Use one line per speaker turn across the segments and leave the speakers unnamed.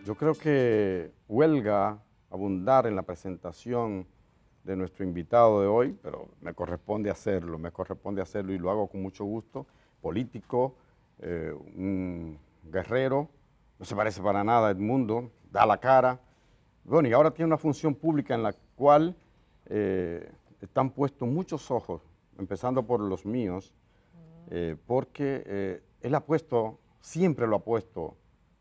Yo creo que huelga abundar en la presentación de nuestro invitado de hoy, pero me corresponde hacerlo y lo hago con mucho gusto. Político, un guerrero, no se parece para nada a Edmundo, da la cara. Bueno, y ahora tiene una función pública en la cual están puestos muchos ojos, empezando por los míos, porque él ha puesto, siempre lo ha puesto.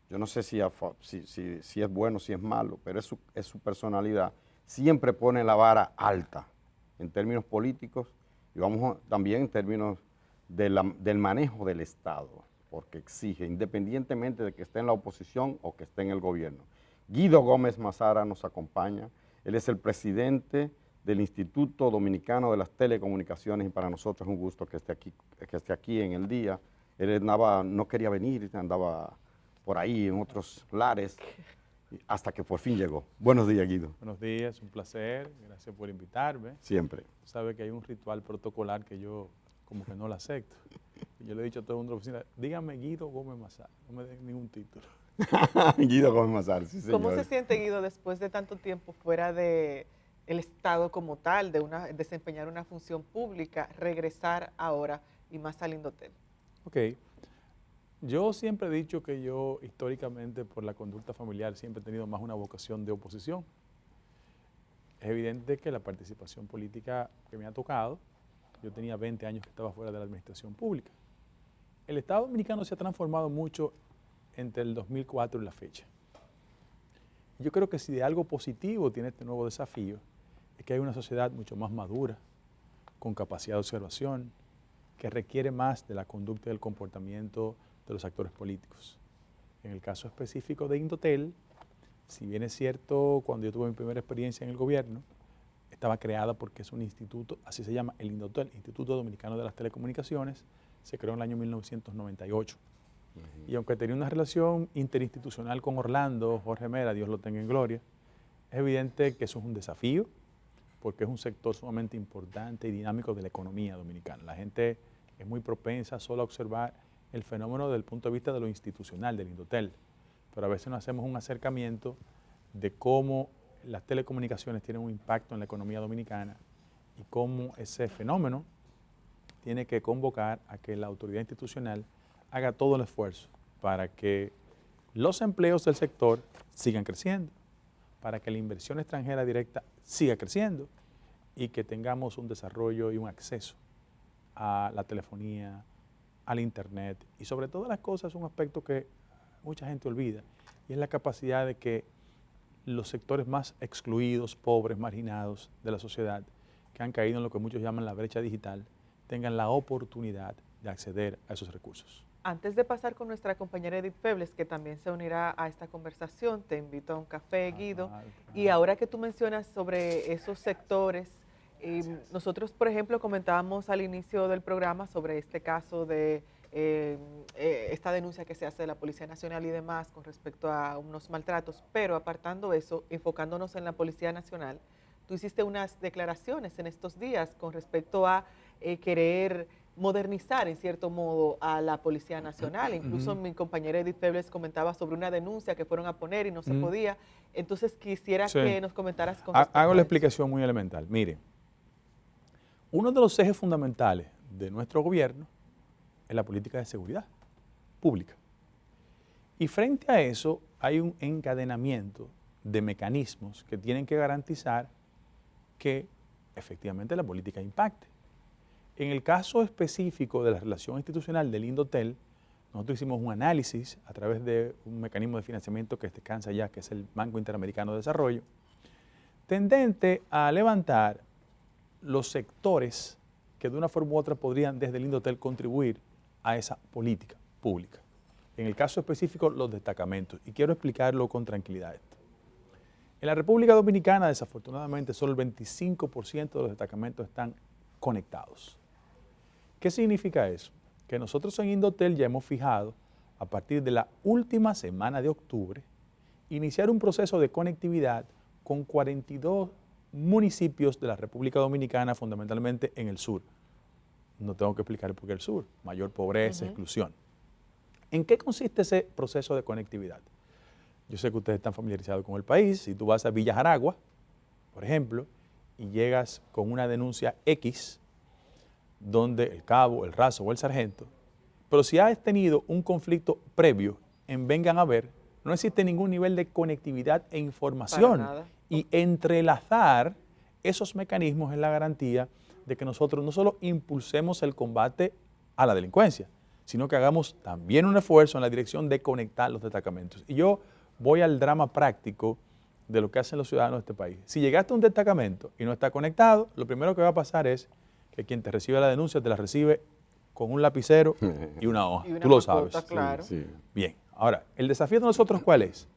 Yo no sé si es bueno, si es malo, pero es su personalidad. Siempre pone la vara alta en términos políticos y también en términos del manejo del Estado, porque exige, independientemente de que esté en la oposición o que esté en el gobierno. Guido Gómez Mazara nos acompaña. Él es el presidente del Instituto Dominicano de las Telecomunicaciones y para nosotros es un gusto que esté aquí en el día. Él no quería venir, andaba por ahí en otros lares, hasta que por fin llegó. Buenos días, Guido.
Buenos días, un placer, gracias por invitarme.
Siempre.
Tú sabes que hay un ritual protocolar que yo como que no lo acepto. Yo le he dicho a todo el mundo de la oficina, dígame Guido Gómez Mazara, no me den ningún título.
Guido Gómez Mazara, sí señor.
¿Cómo se siente, Guido, después de tanto tiempo fuera del Estado como tal, de desempeñar una función pública, regresar ahora y más al Indotel?
Ok. Yo siempre he dicho que yo históricamente por la conducta familiar siempre he tenido más una vocación de oposición. Es evidente que la participación política que me ha tocado, yo tenía 20 años que estaba fuera de la administración pública. El Estado Dominicano se ha transformado mucho entre el 2004 y la fecha. Yo creo que si de algo positivo tiene este nuevo desafío, es que hay una sociedad mucho más madura, con capacidad de observación, que requiere más de la conducta y del comportamiento de los actores políticos. En el caso específico de Indotel, si bien es cierto, cuando yo tuve mi primera experiencia en el gobierno, estaba creada porque es un instituto, así se llama, el Indotel, Instituto Dominicano de las Telecomunicaciones, se creó en el año 1998. Y aunque tenía una relación interinstitucional con Orlando, Jorge Mera, Dios lo tenga en gloria, es evidente que eso es un desafío, porque es un sector sumamente importante y dinámico de la economía dominicana. La gente es muy propensa solo a observar el fenómeno desde el punto de vista de lo institucional, del Indotel, pero a veces no hacemos un acercamiento de cómo las telecomunicaciones tienen un impacto en la economía dominicana y cómo ese fenómeno tiene que convocar a que la autoridad institucional haga todo el esfuerzo para que los empleos del sector sigan creciendo, para que la inversión extranjera directa siga creciendo y que tengamos un desarrollo y un acceso a la telefonía, al internet y sobre todas las cosas un aspecto que mucha gente olvida y es la capacidad de que los sectores más excluidos, pobres, marginados de la sociedad que han caído en lo que muchos llaman la brecha digital tengan la oportunidad de acceder a esos recursos.
Antes de pasar con nuestra compañera Edith Febles, que también se unirá a esta conversación, te invito a un café, Guido. Y ahora que tú mencionas sobre esos sectores, nosotros, por ejemplo, comentábamos al inicio del programa sobre este caso de esta denuncia que se hace de la Policía Nacional y demás con respecto a unos maltratos, pero apartando eso, enfocándonos en la Policía Nacional, tú hiciste unas declaraciones en estos días con respecto a querer modernizar en cierto modo a la Policía Nacional. Incluso mi compañera Edith Febles comentaba sobre una denuncia que fueron a poner y no se podía. Entonces quisiera que nos comentaras con respecto
Hago
a
la
eso.
explicación muy elemental. Mire, uno de los ejes fundamentales de nuestro gobierno es la política de seguridad pública. Y frente a eso hay un encadenamiento de mecanismos que tienen que garantizar que efectivamente la política impacte. En el caso específico de la relación institucional del Indotel, nosotros hicimos un análisis a través de un mecanismo de financiamiento que descansa ya, que es el Banco Interamericano de Desarrollo, tendente a levantar los sectores que de una forma u otra podrían desde el Indotel contribuir a esa política pública. En el caso específico, los destacamentos. Y quiero explicarlo con tranquilidad esto. En la República Dominicana, desafortunadamente, solo el 25% de los destacamentos están conectados. ¿Qué significa eso? Que nosotros en Indotel ya hemos fijado, a partir de la última semana de octubre, iniciar un proceso de conectividad con 42 municipios de la República Dominicana, fundamentalmente en el sur. No tengo que explicar por qué el sur, mayor pobreza, exclusión. ¿En qué consiste ese proceso de conectividad? Yo sé que ustedes están familiarizados con el país. Si tú vas a Villa Jaragua, por ejemplo, y llegas con una denuncia X, donde el cabo, el raso o el sargento, pero si has tenido un conflicto previo en Vengan a Ver, no existe ningún nivel de conectividad e información. Y entrelazar esos mecanismos es la garantía de que nosotros no solo impulsemos el combate a la delincuencia, sino que hagamos también un esfuerzo en la dirección de conectar los destacamentos. Y yo voy al drama práctico de lo que hacen los ciudadanos de este país. Si llegaste a un destacamento y no está conectado, lo primero que va a pasar es que quien te recibe la denuncia te la recibe con un lapicero y una hoja. Tú lo sabes.
Claro.
Sí.
Bien, ahora, el desafío de nosotros, ¿cuál es?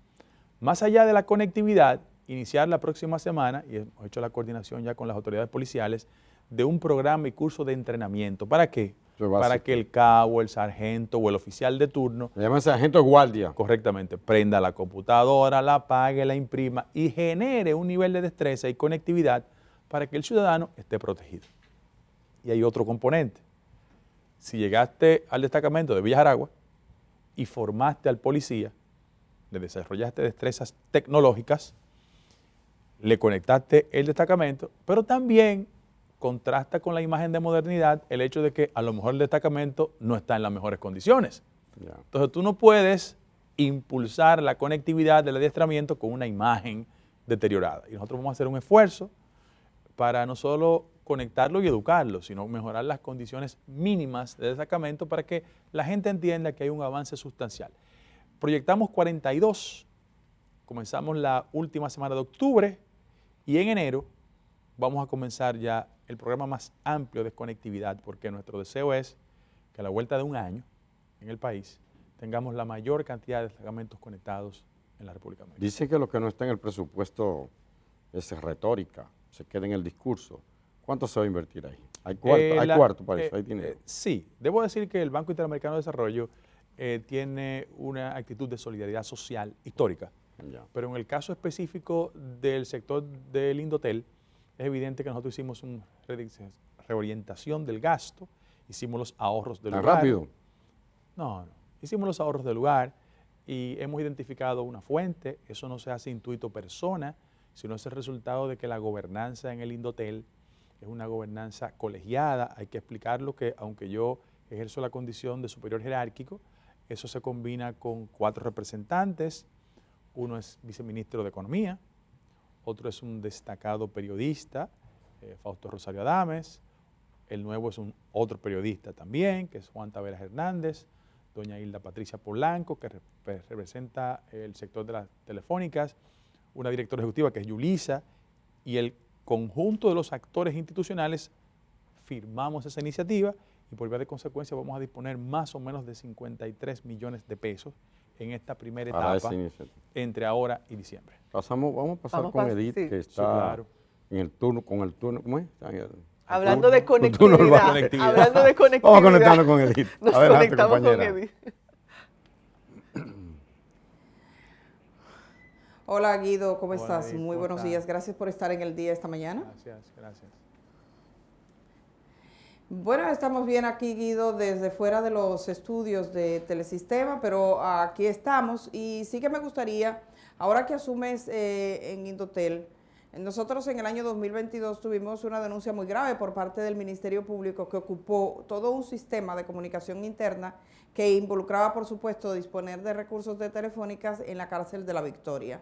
Más allá de la conectividad, iniciar la próxima semana, y hemos hecho la coordinación ya con las autoridades policiales, de un programa y curso de entrenamiento. ¿Para qué? Para que el cabo, el sargento o el oficial de turno,
Se llama sargento de guardia.
correctamente, prenda la computadora, la apague, la imprima y genere un nivel de destreza y conectividad para que el ciudadano esté protegido. Y hay otro componente. Si llegaste al destacamento de Villa Jaragua y formaste al policía, le desarrollaste destrezas tecnológicas, le conectaste el destacamento, pero también contrasta con la imagen de modernidad el hecho de que a lo mejor el destacamento no está en las mejores condiciones.
Ya.
Entonces tú no puedes impulsar la conectividad del adiestramiento con una imagen deteriorada. Y nosotros vamos a hacer un esfuerzo para no solo conectarlo y educarlo, sino mejorar las condiciones mínimas de destacamento para que la gente entienda que hay un avance sustancial. Proyectamos 42, comenzamos la última semana de octubre y en enero vamos a comenzar ya el programa más amplio de conectividad, porque nuestro deseo es que a la vuelta de un año en el país tengamos la mayor cantidad de destacamentos conectados en la República Dominicana.
Dice que lo que no está en el presupuesto es retórica, se queda en el discurso. ¿Cuánto se va a invertir ahí? ¿Hay cuarto para eso? ¿Hay dinero?
Sí, debo decir que el Banco Interamericano de Desarrollo tiene una actitud de solidaridad social histórica,
Ya.
pero en el caso específico del sector del Indotel, es evidente que nosotros hicimos una reorientación del gasto, hicimos los ahorros del
¿Tan
lugar.
rápido?
No, hicimos los ahorros del lugar y hemos identificado una fuente. Eso no se hace intuito persona, sino es el resultado de que la gobernanza en el Indotel es una gobernanza colegiada. Hay que explicarlo que aunque yo ejerzo la condición de superior jerárquico, eso se combina con 4 representantes. Uno es viceministro de Economía, otro es un destacado periodista, Fausto Rosario Adames. El nuevo es otro periodista también, que es Juan Taveras Hernández, doña Hilda Patricia Polanco, que representa el sector de las telefónicas, una directora ejecutiva que es Yulisa, y el conjunto de los actores institucionales firmamos esa iniciativa y por vía de consecuencia vamos a disponer más o menos de 53 millones de pesos en esta primera etapa entre ahora y diciembre.
Vamos a pasar con Edith, que está en el turno, ¿cómo es?
Hablando de conectividad. Hablando de conectividad.
Vamos a conectarnos con Edith.
Nos
Adelante,
conectamos
compañera.
con Edith.
Hola Guido, ¿cómo
Hola,
estás?
Edith,
Muy
¿cómo
buenos
estás?
días, gracias por estar en el día esta mañana.
Gracias.
Bueno, estamos bien aquí, Guido, desde fuera de los estudios de Telesistema, pero aquí estamos y sí que me gustaría, ahora que asumes en Indotel, nosotros en el año 2022 tuvimos una denuncia muy grave por parte del Ministerio Público que ocupó todo un sistema de comunicación interna que involucraba, por supuesto, disponer de recursos de telefónicas en la cárcel de La Victoria.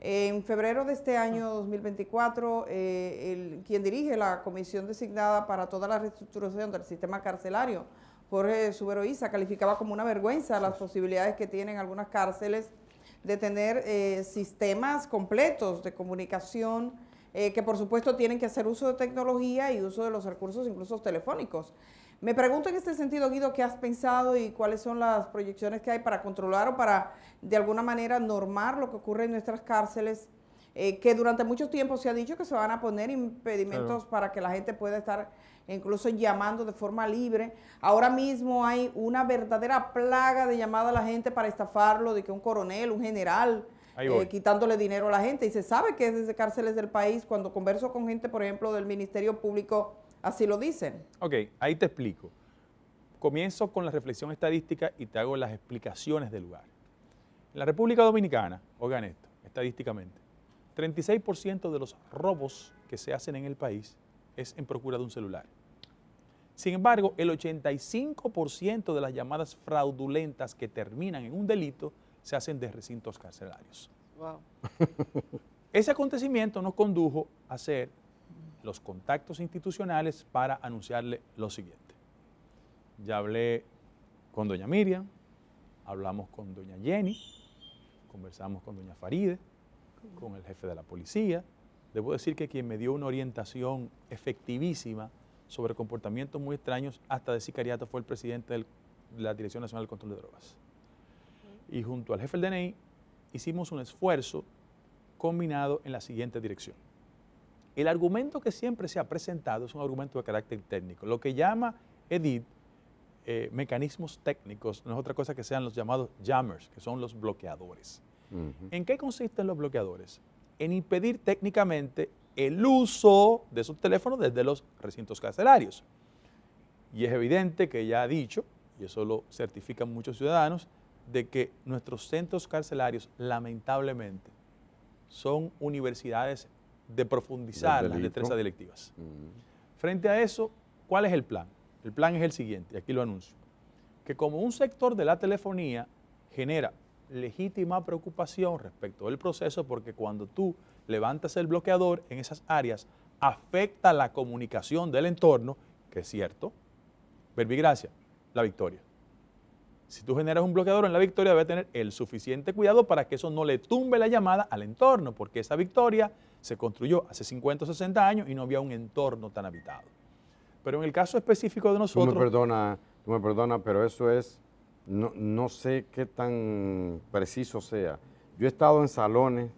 En febrero de este año 2024, quien dirige la comisión designada para toda la reestructuración del sistema carcelario, Jorge Subero Isa, calificaba como una vergüenza las posibilidades que tienen algunas cárceles de tener sistemas completos de comunicación que por supuesto tienen que hacer uso de tecnología y uso de los recursos incluso telefónicos. Me pregunto en este sentido, Guido, ¿qué has pensado y cuáles son las proyecciones que hay para controlar o para de alguna manera normar lo que ocurre en nuestras cárceles? Que durante mucho tiempo se ha dicho que se van a poner impedimentos para que la gente pueda estar incluso llamando de forma libre. Ahora mismo hay una verdadera plaga de llamada a la gente para estafarlo, de que un coronel, un general
Ahí voy.
quitándole dinero a la gente. Y se sabe que es desde cárceles del país. Cuando converso con gente, por ejemplo, del Ministerio Público, así lo dicen.
Ok, ahí te explico. Comienzo con la reflexión estadística y te hago las explicaciones del lugar. En la República Dominicana, oigan esto, estadísticamente, 36% de los robos que se hacen en el país es en procura de un celular. Sin embargo, el 85% de las llamadas fraudulentas que terminan en un delito se hacen de recintos carcelarios.
Wow.
Ese acontecimiento nos condujo a hacer los contactos institucionales para anunciarle lo siguiente. Ya hablé con doña Miriam, hablamos con doña Jenny, conversamos con doña Faride, con el jefe de la policía. Debo decir que quien me dio una orientación efectivísima sobre comportamientos muy extraños, hasta de sicariato, fue el presidente de la Dirección Nacional de Control de Drogas. Y junto al jefe del DNI hicimos un esfuerzo combinado en la siguiente dirección. El argumento que siempre se ha presentado es un argumento de carácter técnico. Lo que llama Edith mecanismos técnicos no es otra cosa que sean los llamados jammers, que son los bloqueadores. ¿En qué consisten los bloqueadores? En impedir técnicamente el uso de esos teléfonos desde los recintos carcelarios. Y es evidente que ya ha dicho, y eso lo certifican muchos ciudadanos, de que nuestros centros carcelarios, lamentablemente, son universidades de profundizar las destrezas delictivas. Frente a eso, ¿cuál es el plan? El plan es el siguiente, y aquí lo anuncio, que como un sector de la telefonía genera legítima preocupación respecto del proceso, porque cuando tú levantas el bloqueador en esas áreas, afecta la comunicación del entorno, que es cierto. Verbigracia, La Victoria. Si tú generas un bloqueador en La Victoria, debe tener el suficiente cuidado para que eso no le tumbe la llamada al entorno, porque esa Victoria se construyó hace 50 o 60 años y no había un entorno tan habitado. Pero en el caso específico de nosotros... Tú
me perdonas, pero eso es, no sé qué tan preciso sea. Yo he estado en salones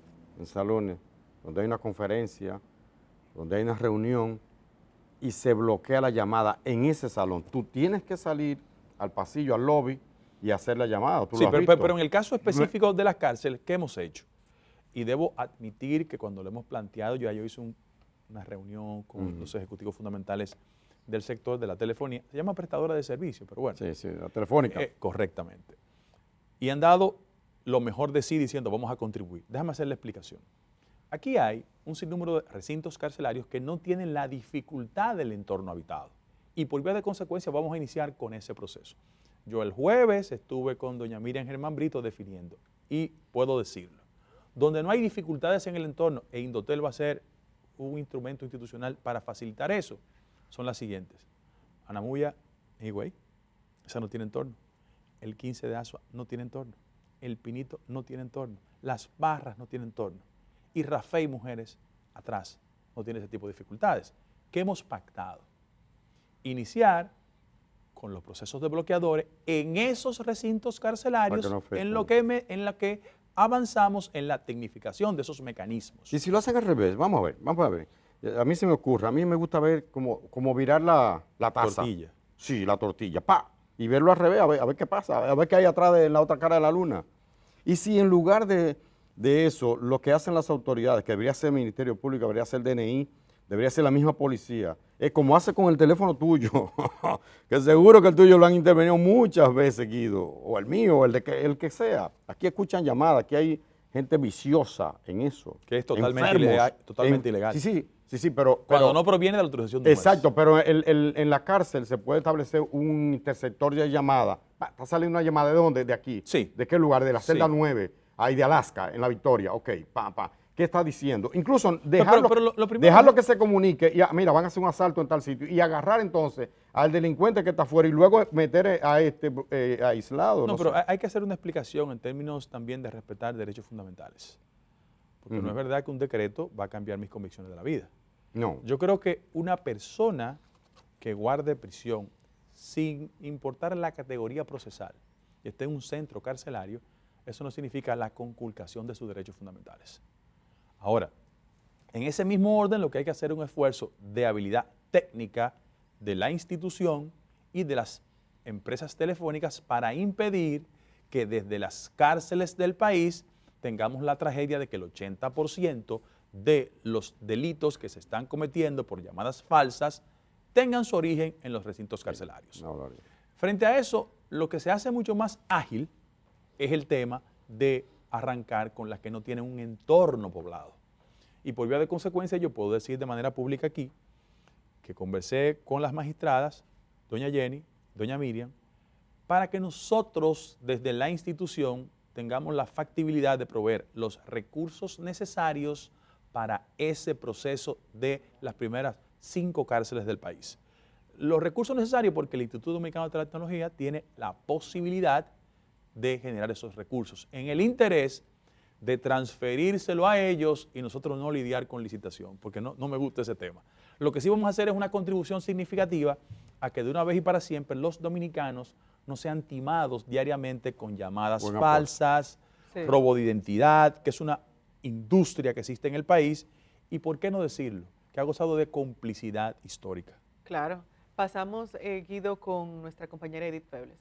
donde hay una conferencia, donde hay una reunión y se bloquea la llamada en ese salón. Tú tienes que salir al pasillo, al lobby y hacer la llamada. ¿Tú
sí,
lo has visto?
pero en el caso específico de las cárceles, ¿qué hemos hecho? Y debo admitir que cuando lo hemos planteado, yo hice una reunión con los ejecutivos fundamentales del sector de la telefonía. Se llama prestadora de servicio, pero bueno.
Sí, la telefónica.
Correctamente. Y han dado lo mejor de sí diciendo, vamos a contribuir. Déjame hacer la explicación. Aquí hay un sinnúmero de recintos carcelarios que no tienen la dificultad del entorno habitado. Y por vía de consecuencia vamos a iniciar con ese proceso. Yo el jueves estuve con doña Miriam Germán Brito definiendo, y puedo decirlo, donde no hay dificultades en el entorno, e Indotel va a ser un instrumento institucional para facilitar eso, son las siguientes. Anamuya, Higüey, esa no tiene entorno. El 15 de Asua no tiene entorno. El Pinito no tiene entorno. Las Barras no tienen entorno. Y Rafael Mujeres, atrás, no tiene ese tipo de dificultades. ¿Qué hemos pactado? Iniciar con los procesos de bloqueadores en esos recintos carcelarios en lo que avanzamos en la tecnificación de esos mecanismos.
Y si lo hacen al revés, vamos a ver. A mí se me ocurre, a mí me gusta ver cómo virar la taza.
Tortilla.
Sí, la tortilla, ¡pa! Y verlo al revés, a ver qué pasa, a ver qué hay atrás de la otra cara de la luna. Y si en lugar de eso, lo que hacen las autoridades, que debería ser el Ministerio Público, debería ser el DNI, debería ser la misma policía, es como hace con el teléfono tuyo, que seguro que el tuyo lo han intervenido muchas veces, Guido, o el mío, o el que sea. Aquí escuchan llamadas, aquí hay gente viciosa en eso.
Que es totalmente ilegal.
Sí, pero...
Cuando no proviene de la autorización de
exacto, pero en la cárcel se puede establecer un interceptor de llamada. Está saliendo una llamada ¿de dónde? De aquí.
Sí.
¿De qué lugar? De la celda
Sí.
9, ahí de Alaska, en La Victoria. Ok, ¿Qué está diciendo? Incluso dejarlo,
pero lo primero
dejarlo que se comunique y mira, van a hacer un asalto en tal sitio y agarrar entonces al delincuente que está afuera y luego meter a aislado.
No, pero
sé.
hay que hacer una explicación en términos también de respetar derechos fundamentales. Porque no es verdad que un decreto va a cambiar mis convicciones de la vida.
No.
Yo creo que una persona que guarde prisión sin importar la categoría procesal y esté en un centro carcelario, eso no significa la conculcación de sus derechos fundamentales. Ahora, en ese mismo orden lo que hay que hacer es un esfuerzo de habilidad técnica de la institución y de las empresas telefónicas para impedir que desde las cárceles del país tengamos la tragedia de que el 80% de los delitos que se están cometiendo por llamadas falsas tengan su origen en los recintos carcelarios. Frente a eso, lo que se hace mucho más ágil es el tema de arrancar con las que no tienen un entorno poblado. Y por vía de consecuencia yo puedo decir de manera pública aquí que conversé con las magistradas, doña Jenny, doña Miriam, para que nosotros desde la institución tengamos la factibilidad de proveer los recursos necesarios para ese proceso de las primeras 5 cárceles del país. Los recursos necesarios porque el Instituto Dominicano de la Tecnología tiene la posibilidad de generar esos recursos en el interés de transferírselo a ellos y nosotros no lidiar con licitación, porque no me gusta ese tema. Lo que sí vamos a hacer es una contribución significativa a que de una vez y para siempre los dominicanos no sean timados diariamente con llamadas falsas, robo de identidad, que es una industria que existe en el país, y por qué no decirlo, que ha gozado de complicidad histórica.
Claro. Pasamos, Guido, con nuestra compañera Edith Febles.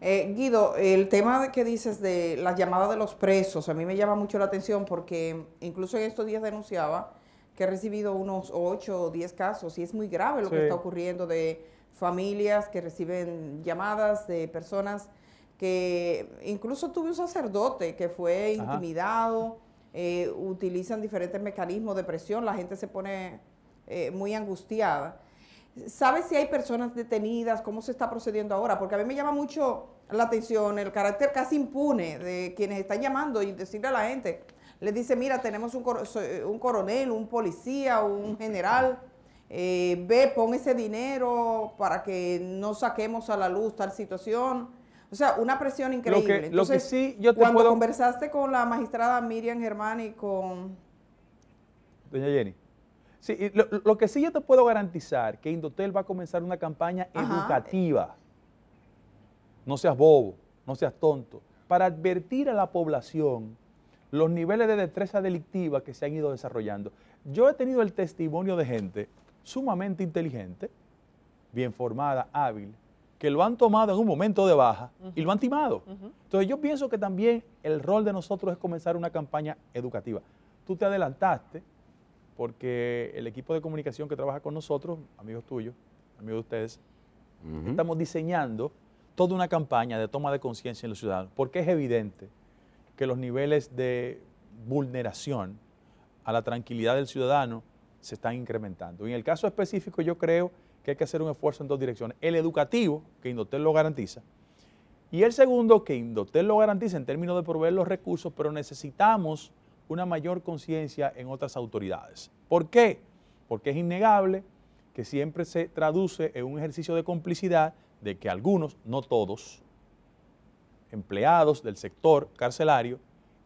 Guido, el tema que dices de las llamadas de los presos, a mí me llama mucho la atención porque incluso en estos días denunciaba que he recibido unos 8 o 10 casos y es muy grave lo que está ocurriendo de familias que reciben llamadas de personas que incluso tuve un sacerdote que fue intimidado, utilizan diferentes mecanismos de presión, la gente se pone muy angustiada. ¿Sabes si hay personas detenidas? ¿Cómo se está procediendo ahora? Porque a mí me llama mucho la atención el carácter casi impune de quienes están llamando y decirle a la gente, les dice, mira, tenemos un coronel, un policía, un general, ve, pon ese dinero para que no saquemos a la luz tal situación. O sea, una presión increíble. Entonces,
sí yo te
cuando conversaste con la magistrada Miriam Germán y con
doña Jenny, sí, lo que sí yo te puedo garantizar que Indotel va a comenzar una campaña educativa. No seas bobo, no seas tonto, para advertir a la población los niveles de destreza delictiva que se han ido desarrollando. Yo he tenido el testimonio de gente sumamente inteligente, bien formada, hábil, que lo han tomado en un momento de baja y lo han timado. Entonces yo pienso que también el rol de nosotros es comenzar una campaña educativa. Tú te adelantaste porque el equipo de comunicación que trabaja con nosotros, amigos tuyos, amigos de ustedes, estamos diseñando toda una campaña de toma de conciencia en los ciudadanos, porque es evidente que los niveles de vulneración a la tranquilidad del ciudadano se están incrementando. Y en el caso específico yo creo que hay que hacer un esfuerzo en 2 direcciones. El educativo, que Indotel lo garantiza, y el segundo, que Indotel lo garantiza en términos de proveer los recursos, pero necesitamos una mayor conciencia en otras autoridades. ¿Por qué? Porque es innegable que siempre se traduce en un ejercicio de complicidad de que algunos, no todos, empleados del sector carcelario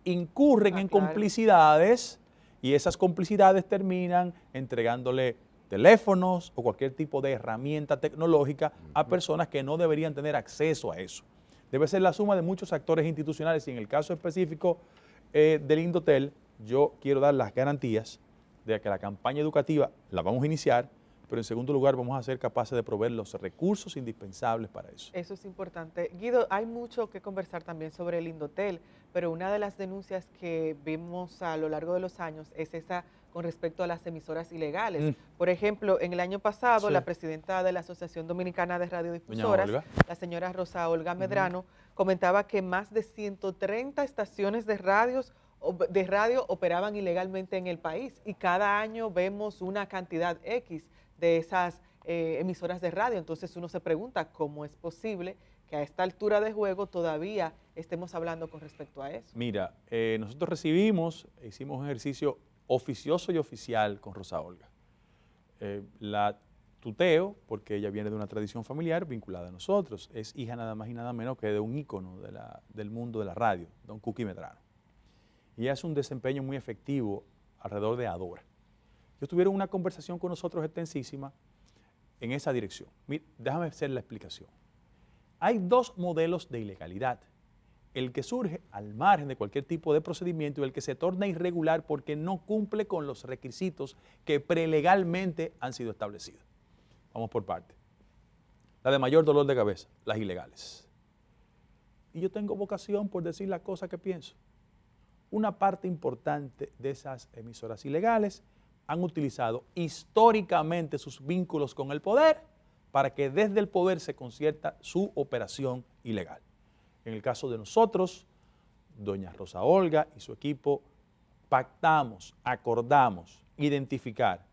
incurren en complicidades y esas complicidades terminan entregándole teléfonos o cualquier tipo de herramienta tecnológica a personas que no deberían tener acceso a eso. Debe ser la suma de muchos actores institucionales y en el caso específico del Indotel, yo quiero dar las garantías de que la campaña educativa la vamos a iniciar, pero en segundo lugar vamos a ser capaces de proveer los recursos indispensables para eso.
Eso es importante. Guido, hay mucho que conversar también sobre el Indotel, pero una de las denuncias que vimos a lo largo de los años es esa con respecto a las emisoras ilegales. Por ejemplo, en el año pasado, la presidenta de la Asociación Dominicana de Radiodifusoras, la señora Rosa Olga Medrano, comentaba que más de 130 estaciones de radio operaban ilegalmente en el país y cada año vemos una cantidad X de esas emisoras de radio. Entonces uno se pregunta cómo es posible que a esta altura de juego todavía estemos hablando con respecto a eso.
Mira, nosotros hicimos un ejercicio oficioso y oficial con Rosa Olga. La tuteo porque ella viene de una tradición familiar vinculada a nosotros. Es hija nada más y nada menos que de un ícono del mundo de la radio, don Cuqui Medrano. Y ella hace un desempeño muy efectivo alrededor de Adora. Ellos tuvieron una conversación con nosotros extensísima en esa dirección. Mira, déjame hacer la explicación. Hay 2 modelos de ilegalidad. El que surge al margen de cualquier tipo de procedimiento y el que se torna irregular porque no cumple con los requisitos que prelegalmente han sido establecidos. Vamos por parte. La de mayor dolor de cabeza, las ilegales. y yo tengo vocación por decir las cosas que pienso. Una parte importante de esas emisoras ilegales han utilizado históricamente sus vínculos con el poder para que desde el poder se concierta su operación ilegal. En el caso de nosotros, doña Rosa Olga y su equipo pactamos, acordamos identificar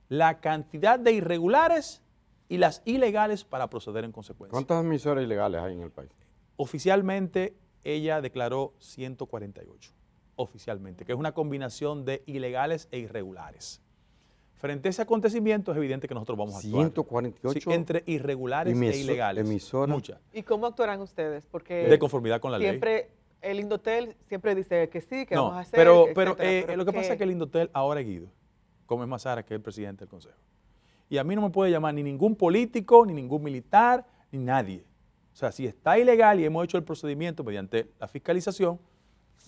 la cantidad de irregulares y las ilegales para proceder en consecuencia.
¿Cuántas emisoras ilegales hay en el país?
Oficialmente ella declaró 148, oficialmente, que es una combinación de ilegales e irregulares. Frente a ese acontecimiento es evidente que nosotros vamos a actuar.
148
sí, entre irregulares e ilegales.
Emisoras.
Muchas.
¿Y cómo actuarán ustedes? Porque
De conformidad con la ley.
siempre el Indotel siempre dice que sí, que
No,
vamos a hacer,
pero
etcétera,
lo que pasa es que el Indotel ahora es Guido Gómez Mazara, que es el presidente del Consejo. Y a mí no me puede llamar ni ningún político, ni ningún militar, ni nadie. O sea, si está ilegal y hemos hecho el procedimiento mediante la fiscalización,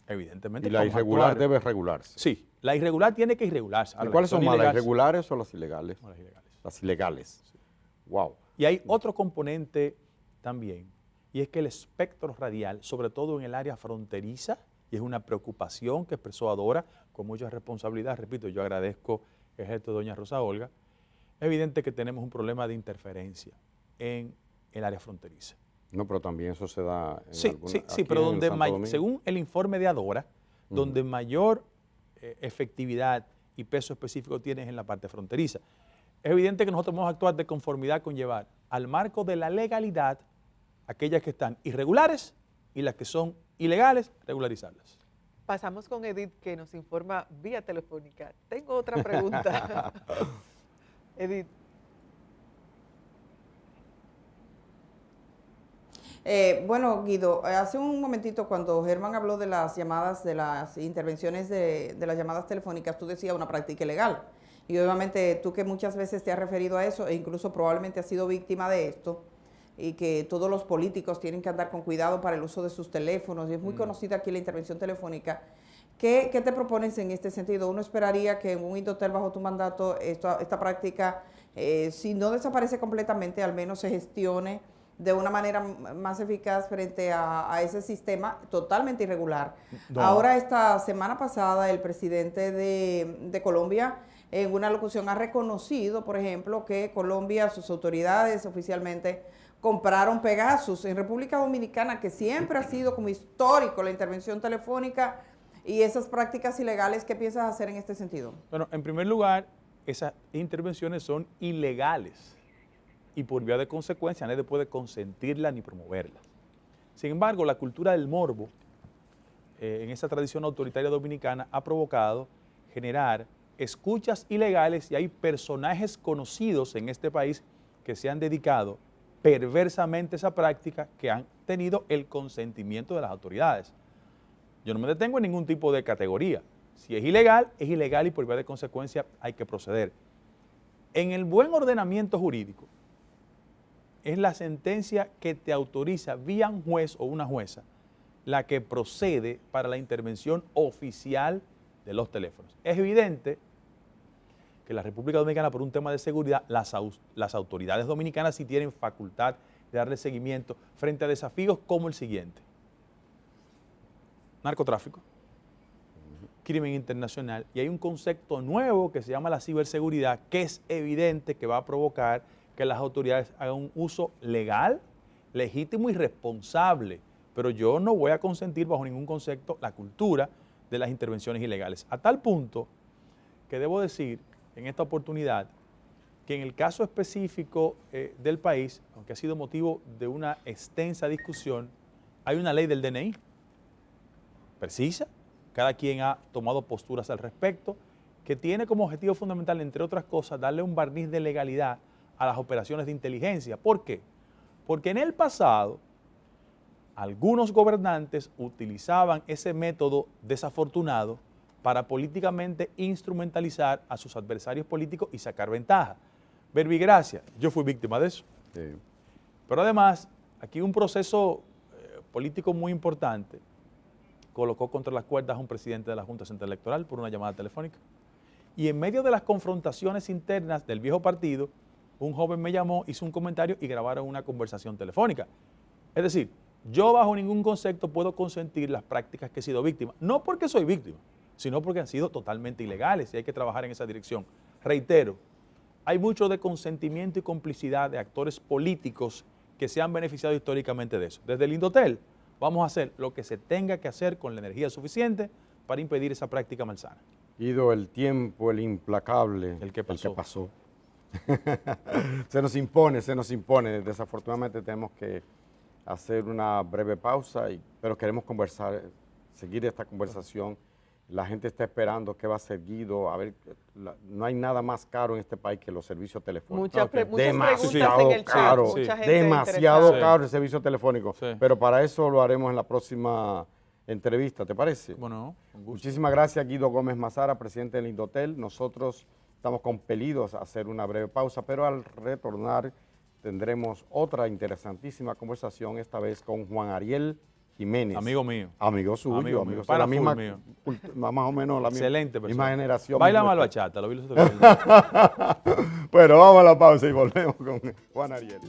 evidentemente
Y la
vamos a
irregular
actuar.
debe regularse.
Sí, la irregular tiene que irregularse.
¿Y
Ahora,
cuáles
que
son más, las
ilegales,
irregulares o las ilegales?
no, las ilegales.
Las ilegales. Wow.
Y hay otro componente también, y es que el espectro radial, sobre todo en el área fronteriza, y es una preocupación que expresó Adora con mucha responsabilidad, repito, yo agradezco el gesto de doña Rosa Olga, es evidente que tenemos un problema de interferencia en el área fronteriza.
No, pero también eso se da en
Sí,
alguna-
sí, sí,
aquí
pero
en el
donde
Santo Domingo.
según el informe de Adora, donde mayor efectividad y peso específico tienes en la parte fronteriza. Es evidente que nosotros vamos a actuar de conformidad con llevar al marco de la legalidad aquellas que están irregulares y las que son ilegales, regularizarlas.
Pasamos con Edith, que nos informa vía telefónica. Tengo otra pregunta. Edith.
Bueno, Guido, hace un momentito cuando Germán habló de las llamadas, de las intervenciones de las llamadas telefónicas, tú decías una práctica ilegal. Y obviamente tú que muchas veces te has referido a eso e incluso probablemente has sido víctima de esto y que todos los políticos tienen que andar con cuidado para el uso de sus teléfonos y es muy conocida aquí la intervención telefónica. ¿Qué te propones en este sentido? Uno esperaría que en un Indotel bajo tu mandato esta práctica, si no desaparece completamente, al menos se gestione de una manera más eficaz frente a ese sistema totalmente irregular.
No.
Ahora, esta semana pasada, el presidente de Colombia, en una locución, ha reconocido, por ejemplo, que Colombia, sus autoridades oficialmente, compraron Pegasus en República Dominicana, que siempre ha sido como histórico la intervención telefónica y esas prácticas ilegales. ¿Qué piensas hacer en este sentido?
Bueno, en primer lugar, esas intervenciones son ilegales y por vía de consecuencia nadie puede consentirlas ni promoverlas. Sin embargo, la cultura del morbo en esa tradición autoritaria dominicana ha provocado generar escuchas ilegales y hay personajes conocidos en este país que se han dedicado perversamente a esa práctica, que han tenido el consentimiento de las autoridades. Yo no me detengo en ningún tipo de categoría. Si es ilegal y por vía de consecuencia hay que proceder. En el buen ordenamiento jurídico, es la sentencia que te autoriza vía un juez o una jueza la que procede para la intervención oficial de los teléfonos. Es evidente que la República Dominicana, por un tema de seguridad, las autoridades dominicanas sí tienen facultad de darle seguimiento frente a desafíos como el siguiente: narcotráfico, crimen internacional, y hay un concepto nuevo que se llama la ciberseguridad, que es evidente que va a provocar que las autoridades hagan un uso legal, legítimo y responsable, pero yo no voy a consentir bajo ningún concepto la cultura de las intervenciones ilegales, a tal punto que debo decir en esta oportunidad que en el caso específico del país, aunque ha sido motivo de una extensa discusión, hay una ley del DNI precisa, cada quien ha tomado posturas al respecto, que tiene como objetivo fundamental, entre otras cosas, darle un barniz de legalidad a las operaciones de inteligencia. ¿Por qué? Porque en el pasado algunos gobernantes utilizaban ese método desafortunado para políticamente instrumentalizar a sus adversarios políticos y sacar ventaja. Verbigracia, yo fui víctima de eso.
Sí.
Pero además, aquí un proceso político muy importante colocó contra las cuerdas a un presidente de la Junta Central Electoral por una llamada telefónica. Y en medio de las confrontaciones internas del viejo partido, un joven me llamó, hizo un comentario y grabaron una conversación telefónica. Es decir, Yo bajo ningún concepto puedo consentir las prácticas que he sido víctima, no porque soy víctima, sino porque han sido totalmente ilegales y hay que trabajar en esa dirección. Reitero, hay mucho de consentimiento y complicidad de actores políticos que se han beneficiado históricamente de eso. Desde el Indotel vamos a hacer lo que se tenga que hacer con la energía suficiente para impedir esa práctica malsana.
Guido, el tiempo, el implacable,
El que
pasó. Se nos impone. Desafortunadamente tenemos que hacer una breve pausa, pero queremos conversar, seguir esta conversación. La gente está esperando qué va a ser Guido. A ver, no hay nada más caro en este país que los servicios telefónicos.
Muchas preguntas en el chat.
Caro,
Mucha gente
demasiado
interesada.
caro el servicio telefónico.
Sí.
Pero para eso lo haremos en la próxima entrevista, ¿te parece?
Bueno, con gusto.
Muchísimas gracias, Guido Gómez Mazara, presidente del Indotel. Nosotros estamos compelidos a hacer una breve pausa, pero al retornar tendremos otra interesantísima conversación, esta vez con Juan Ariel Jiménez.
Amigo mío.
Amigo suyo,
Amigo mío,
de la
pana
misma,
full mío.
más o menos la
Excelente
misma
persona.
generación.
Baila
mismo
mal
estilo.
bachata, lo vi los otros días.
Bueno, vamos a la pausa y volvemos con Juan Ariel.